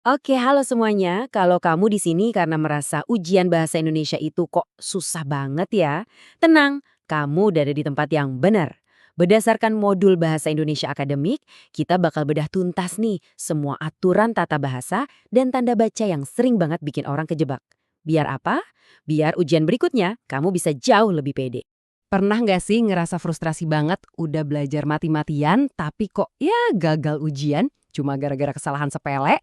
Oke, halo semuanya. Kalau kamu di sini karena merasa ujian bahasa Indonesia itu kok susah banget ya, tenang, kamu udah ada di tempat yang benar. Berdasarkan modul Bahasa Indonesia Akademik, kita bakal bedah tuntas nih semua aturan tata bahasa dan tanda baca yang sering banget bikin orang kejebak. Biar apa? Biar ujian berikutnya kamu bisa jauh lebih pede. Pernah nggak sih ngerasa frustrasi banget udah belajar mati-matian tapi kok ya gagal ujian cuma gara-gara kesalahan sepele?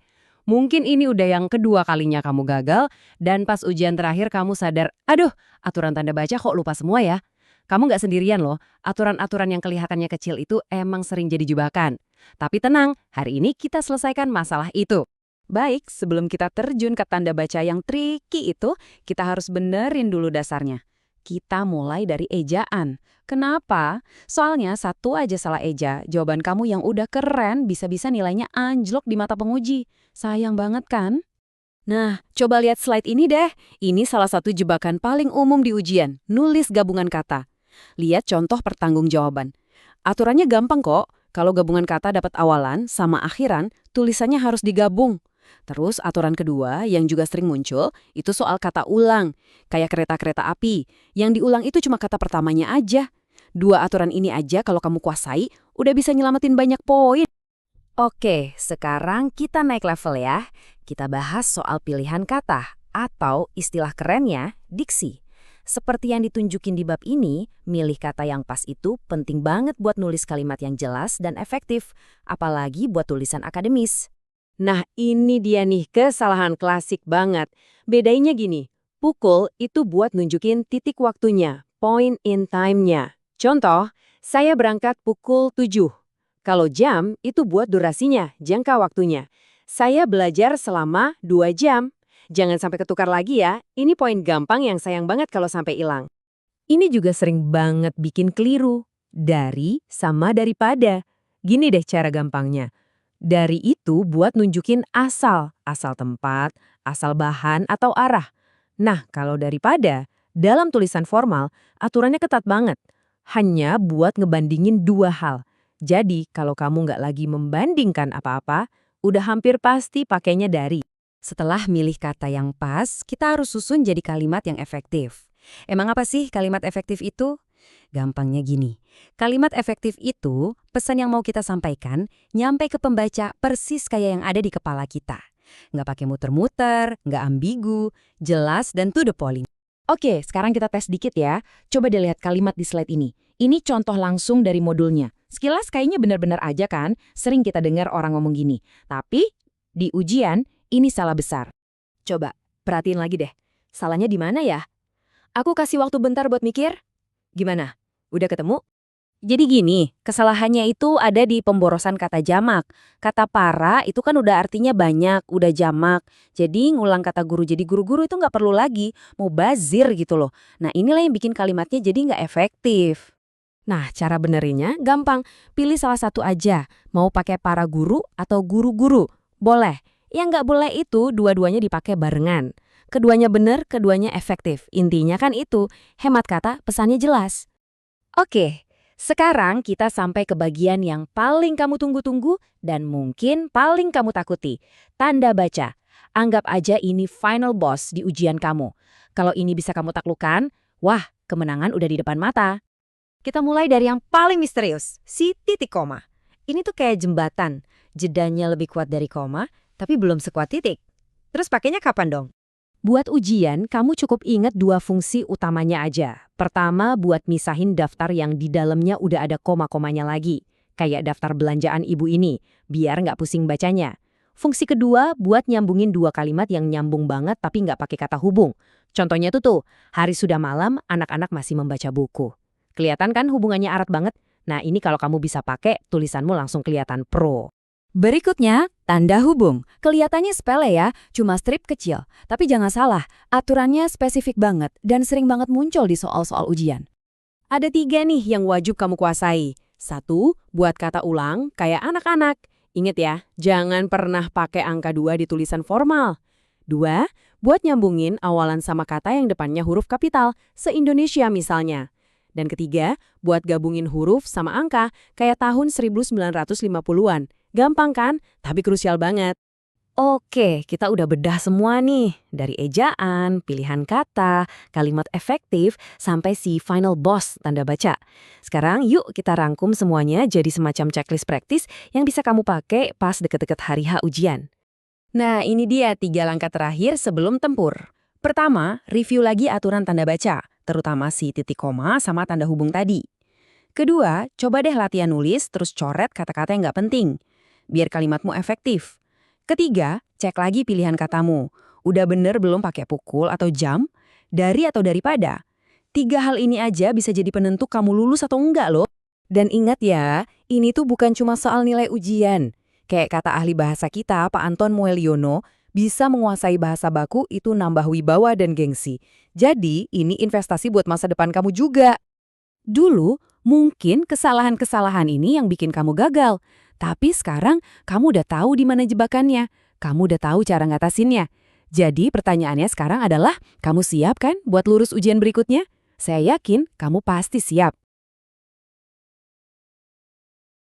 Mungkin ini udah yang kedua kalinya kamu gagal dan pas ujian terakhir kamu sadar, aduh aturan tanda baca kok lupa semua ya. Kamu nggak sendirian loh, aturan-aturan yang kelihatannya kecil itu emang sering jadi jebakan. Tapi tenang, hari ini kita selesaikan masalah itu. Baik, sebelum kita terjun ke tanda baca yang tricky itu, kita harus benerin dulu dasarnya. Kita mulai dari ejaan. Kenapa? Soalnya satu aja salah eja, jawaban kamu yang udah keren bisa-bisa nilainya anjlok di mata penguji. Sayang banget kan? Nah, coba lihat slide ini deh. Ini salah satu jebakan paling umum di ujian, nulis gabungan kata. Lihat contoh pertanggungjawaban. Aturannya gampang kok. Kalau gabungan kata dapat awalan sama akhiran, tulisannya harus digabung. Terus aturan kedua yang juga sering muncul, itu soal kata ulang. Kayak kereta-kereta api. Yang diulang itu cuma kata pertamanya aja. Dua aturan ini aja kalau kamu kuasai, udah bisa nyelamatin banyak poin. Oke, sekarang kita naik level ya. Kita bahas soal pilihan kata atau istilah kerennya, diksi. Seperti yang ditunjukin di bab ini, milih kata yang pas itu penting banget buat nulis kalimat yang jelas dan efektif, apalagi buat tulisan akademis. Nah, ini dia nih kesalahan klasik banget. Bedanya gini, pukul itu buat nunjukin titik waktunya, point in time-nya. Contoh, saya berangkat pukul 7. Kalau jam, itu buat durasinya, jangka waktunya. Saya belajar selama 2 jam. Jangan sampai ketukar lagi ya, ini poin gampang yang sayang banget kalau sampai hilang. Ini juga sering banget bikin keliru. Dari sama daripada. Gini deh cara gampangnya. Dari itu buat nunjukin asal, asal tempat, asal bahan, atau arah. Nah, kalau daripada, dalam tulisan formal, aturannya ketat banget. Hanya buat ngebandingin dua hal. Jadi, kalau kamu nggak lagi membandingkan apa-apa, udah hampir pasti pakainya dari. Setelah milih kata yang pas, kita harus susun jadi kalimat yang efektif. Emang apa sih kalimat efektif itu? Gampangnya gini, kalimat efektif itu pesan yang mau kita sampaikan nyampe ke pembaca persis kayak yang ada di kepala kita. Nggak pakai muter-muter, nggak ambigu, jelas dan to the point. Oke, sekarang kita tes dikit ya. Coba dilihat kalimat di slide ini. Ini contoh langsung dari modulnya. Sekilas kayaknya benar-benar aja kan, sering kita dengar orang ngomong gini. Tapi di ujian, ini salah besar. Coba, perhatiin lagi deh. Salahnya di mana ya? Aku kasih waktu bentar buat mikir. Gimana? Udah ketemu? Jadi gini, kesalahannya itu ada di pemborosan kata jamak. Kata para itu kan udah artinya banyak, udah jamak. Jadi ngulang kata guru jadi guru-guru itu nggak perlu lagi, mau bazir gitu loh. Nah inilah yang bikin kalimatnya jadi nggak efektif. Nah cara benerinnya gampang, pilih salah satu aja. Mau pakai para guru atau guru-guru? Boleh. Yang nggak boleh itu dua-duanya dipakai barengan. Keduanya benar, keduanya efektif. Intinya kan itu, hemat kata, pesannya jelas. Oke, sekarang kita sampai ke bagian yang paling kamu tunggu-tunggu dan mungkin paling kamu takuti. Tanda baca. Anggap aja ini final boss di ujian kamu. Kalau ini bisa kamu taklukkan, wah, kemenangan udah di depan mata. Kita mulai dari yang paling misterius, si titik koma. Ini tuh kayak jembatan. Jedanya lebih kuat dari koma, tapi belum sekuat titik. Terus pakainya kapan dong? Buat ujian, kamu cukup ingat dua fungsi utamanya aja. Pertama, buat misahin daftar yang di dalamnya udah ada koma-komanya lagi. Kayak daftar belanjaan ibu ini, biar nggak pusing bacanya. Fungsi kedua, buat nyambungin dua kalimat yang nyambung banget tapi nggak pakai kata hubung. Contohnya tuh, hari sudah malam, anak-anak masih membaca buku. Kelihatan kan hubungannya erat banget? Nah ini kalau kamu bisa pakai, tulisanmu langsung kelihatan pro. Berikutnya, tanda hubung. Kelihatannya sepele ya, cuma strip kecil. Tapi jangan salah, aturannya spesifik banget dan sering banget muncul di soal-soal ujian. Ada tiga nih yang wajib kamu kuasai. Satu, buat kata ulang kayak anak-anak. Ingat ya, jangan pernah pakai angka 2 di tulisan formal. Dua, buat nyambungin awalan sama kata yang depannya huruf kapital, se-Indonesia misalnya. Dan ketiga, buat gabungin huruf sama angka kayak tahun 1950-an. Gampang kan? Tapi krusial banget. Oke, kita udah bedah semua nih. Dari ejaan, pilihan kata, kalimat efektif, sampai si final boss tanda baca. Sekarang yuk kita rangkum semuanya jadi semacam checklist praktis yang bisa kamu pakai pas deket-deket hari H ujian. Nah, ini dia 3 langkah terakhir sebelum tempur. Pertama, review lagi aturan tanda baca, terutama si titik koma sama tanda hubung tadi. Kedua, coba deh latihan nulis terus coret kata-kata yang nggak penting, biar kalimatmu efektif. Ketiga, cek lagi pilihan katamu. Udah bener belum pakai pukul atau jam? Dari atau daripada? 3 hal ini aja bisa jadi penentu kamu lulus atau enggak loh. Dan ingat ya, ini tuh bukan cuma soal nilai ujian. Kayak kata ahli bahasa kita, Pak Anton Mueliono, bisa menguasai bahasa baku itu nambah wibawa dan gengsi. Jadi, ini investasi buat masa depan kamu juga. Dulu, mungkin kesalahan-kesalahan ini yang bikin kamu gagal. Tapi sekarang, kamu udah tahu di mana jebakannya. Kamu udah tahu cara ngatasinnya. Jadi pertanyaannya sekarang adalah, kamu siap kan buat lurus ujian berikutnya? Saya yakin kamu pasti siap.